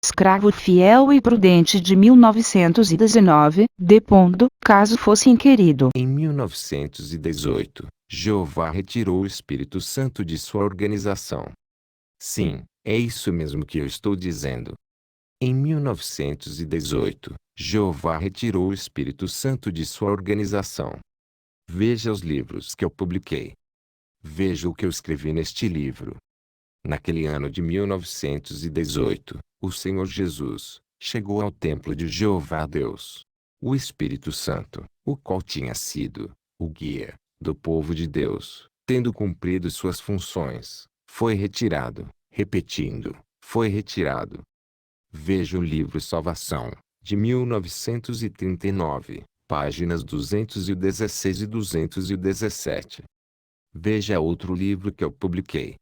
Escravo fiel e prudente de 1919, caso fosse inquirido. Em 1918, Jeová retirou o Espírito Santo de sua organização. Sim, é isso mesmo que eu estou dizendo. Em 1918, Jeová retirou o Espírito Santo de sua organização. Veja os livros que eu publiquei. Veja o que eu escrevi neste livro. Naquele ano de 1918, o Senhor Jesus chegou ao templo de Jeová Deus. O Espírito Santo, o qual tinha sido o guia do povo de Deus, tendo cumprido suas funções, foi retirado, repetindo, foi retirado. Veja o livro Salvação, de 1939, páginas 216 e 217. Veja outro livro que eu publiquei.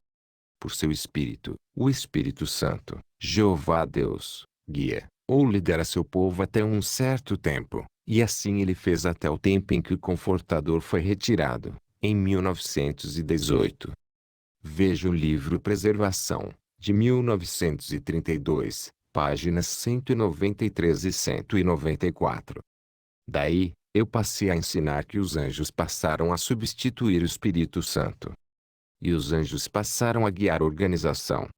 Por seu Espírito, o Espírito Santo, Jeová Deus, guia, ou lidera seu povo até um certo tempo, e assim ele fez até o tempo em que o Confortador foi retirado, em 1918. Veja o livro Preservação, de 1932, páginas 193 e 194. Daí, eu passei a ensinar que os anjos passaram a substituir o Espírito Santo. E os anjos passaram a guiar a organização.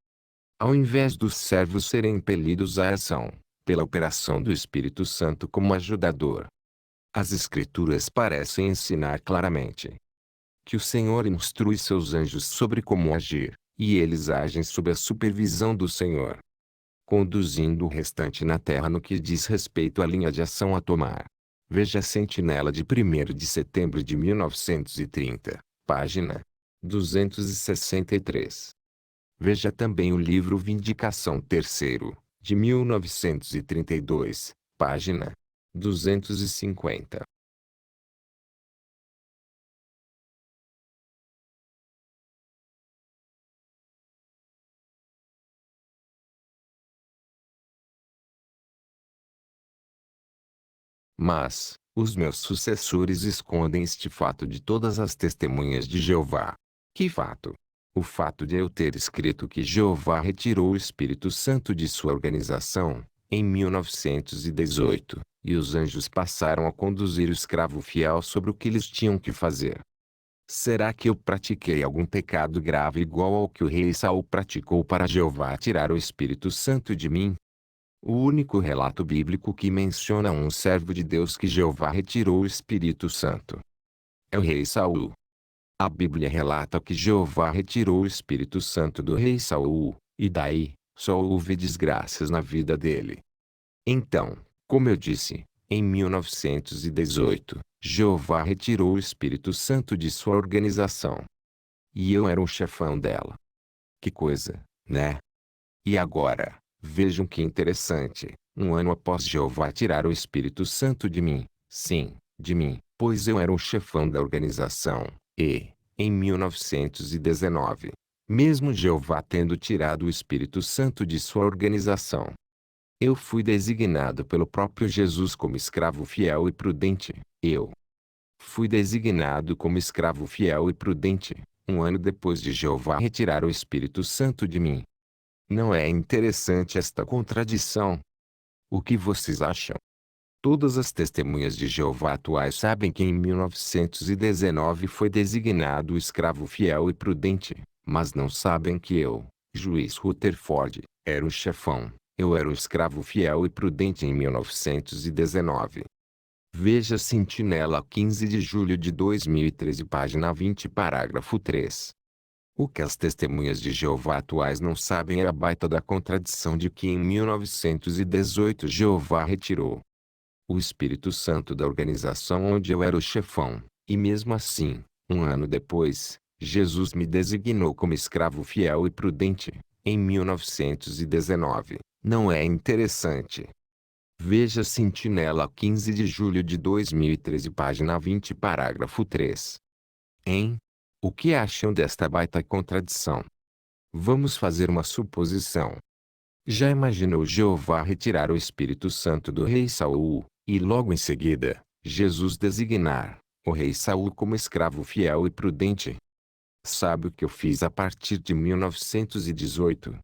Ao invés dos servos serem impelidos à ação, pela operação do Espírito Santo como ajudador. As Escrituras parecem ensinar claramente que o Senhor instrui seus anjos sobre como agir, e eles agem sob a supervisão do Senhor, conduzindo o restante na terra no que diz respeito à linha de ação a tomar. Veja a Sentinela de 1º de setembro de 1930, página 263. Veja também o livro Vindicação Terceiro, de 1932, página 250. Mas, os meus sucessores escondem este fato de todas as testemunhas de Jeová. Que fato? O fato de eu ter escrito que Jeová retirou o Espírito Santo de sua organização, em 1918, e os anjos passaram a conduzir o escravo fiel sobre o que eles tinham que fazer. Será que eu pratiquei algum pecado grave igual ao que o rei Saul praticou para Jeová tirar o Espírito Santo de mim? O único relato bíblico que menciona um servo de Deus que Jeová retirou o Espírito Santo é o rei Saul. A Bíblia relata que Jeová retirou o Espírito Santo do rei Saul, e daí, só houve desgraças na vida dele. Então, como eu disse, em 1918, Jeová retirou o Espírito Santo de sua organização. E eu era o chefão dela. Que coisa, né? E agora, vejam que interessante, um ano após Jeová tirar o Espírito Santo de mim, sim, de mim, pois eu era o chefão da organização, e, em 1919, mesmo Jeová tendo tirado o Espírito Santo de sua organização, eu fui designado pelo próprio Jesus como escravo fiel e prudente. Eu fui designado como escravo fiel e prudente, um ano depois de Jeová retirar o Espírito Santo de mim. Não é interessante esta contradição? O que vocês acham? Todas as testemunhas de Jeová atuais sabem que em 1919 foi designado o escravo fiel e prudente, mas não sabem que eu, juiz Rutherford, era o chefão. Eu era o escravo fiel e prudente em 1919. Veja Sentinela 15 de julho de 2013, página 20, parágrafo 3. O que as testemunhas de Jeová atuais não sabem é a baita da contradição de que em 1918 Jeová retirou o Espírito Santo da organização onde eu era o chefão, e mesmo assim, um ano depois, Jesus me designou como escravo fiel e prudente, em 1919. Não é interessante? Veja Sentinela 15 de julho de 2013, página 20, parágrafo 3. Hein? O que acham desta baita contradição? Vamos fazer uma suposição. Já imaginou Jeová retirar o Espírito Santo do rei Saul, e logo em seguida, Jesus designar o rei Saul como escravo fiel e prudente? Sabe o que eu fiz a partir de 1918?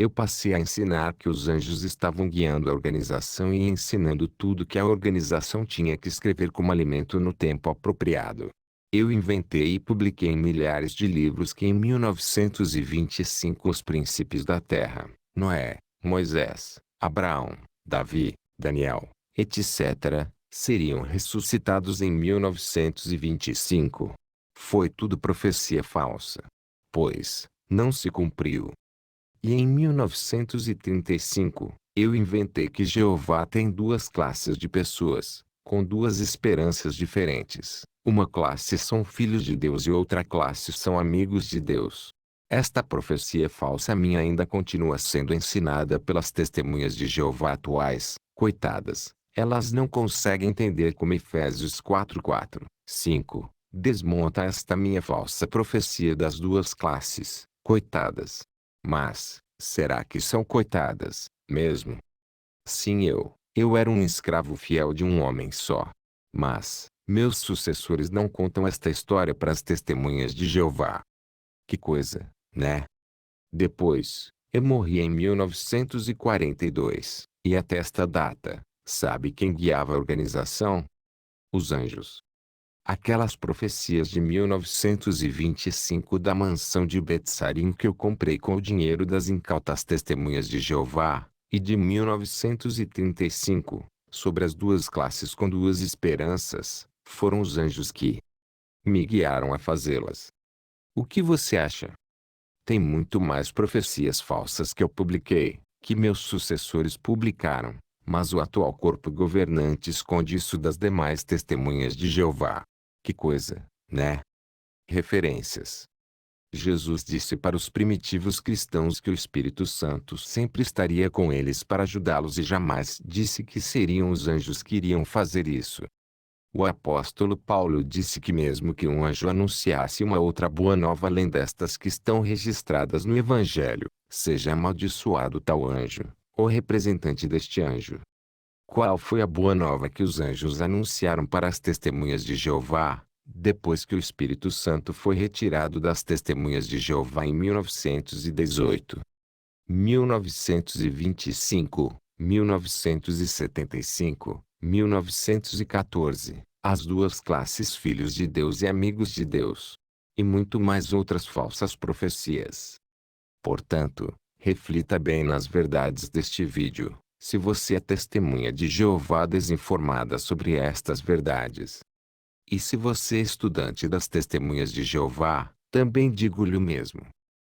Eu passei a ensinar que os anjos estavam guiando a organização e ensinando tudo que a organização tinha que escrever como alimento no tempo apropriado. Eu inventei e publiquei milhares de livros que em 1925 os príncipes da Terra, Noé, Moisés, Abraão, Davi, Daniel, etc., seriam ressuscitados em 1925. Foi tudo profecia falsa. Pois, não se cumpriu. E em 1935, eu inventei que Jeová tem duas classes de pessoas, com duas esperanças diferentes. Uma classe são filhos de Deus e outra classe são amigos de Deus. Esta profecia falsa minha ainda continua sendo ensinada pelas testemunhas de Jeová atuais. Coitadas, elas não conseguem entender como Efésios 4:4, 5, desmonta esta minha falsa profecia das duas classes. Coitadas. Mas, será que são coitadas, mesmo? Sim, eu era um escravo fiel de um homem só. Mas, meus sucessores não contam esta história para as testemunhas de Jeová. Que coisa, né? Depois, eu morri em 1942, e até esta data, sabe quem guiava a organização? Os anjos. Aquelas profecias de 1925 da mansão de Betsarim que eu comprei com o dinheiro das incautas testemunhas de Jeová, e de 1935, sobre as duas classes com duas esperanças, foram os anjos que me guiaram a fazê-las. O que você acha? Tem muito mais profecias falsas que eu publiquei, que meus sucessores publicaram, mas o atual corpo governante esconde isso das demais testemunhas de Jeová. Que coisa, né? Referências. Jesus disse para os primitivos cristãos que o Espírito Santo sempre estaria com eles para ajudá-los e jamais disse que seriam os anjos que iriam fazer isso. O apóstolo Paulo disse que mesmo que um anjo anunciasse uma outra boa nova além destas que estão registradas no Evangelho, seja amaldiçoado tal anjo, ou representante deste anjo. Qual foi a boa nova que os anjos anunciaram para as testemunhas de Jeová, depois que o Espírito Santo foi retirado das testemunhas de Jeová em 1918? 1925, 1975, 1914, as duas classes filhos de Deus e amigos de Deus. E muito mais outras falsas profecias. Portanto, reflita bem nas verdades deste vídeo. Se você é testemunha de Jeová desinformada sobre estas verdades. E se você é estudante das testemunhas de Jeová, também digo-lhe o mesmo.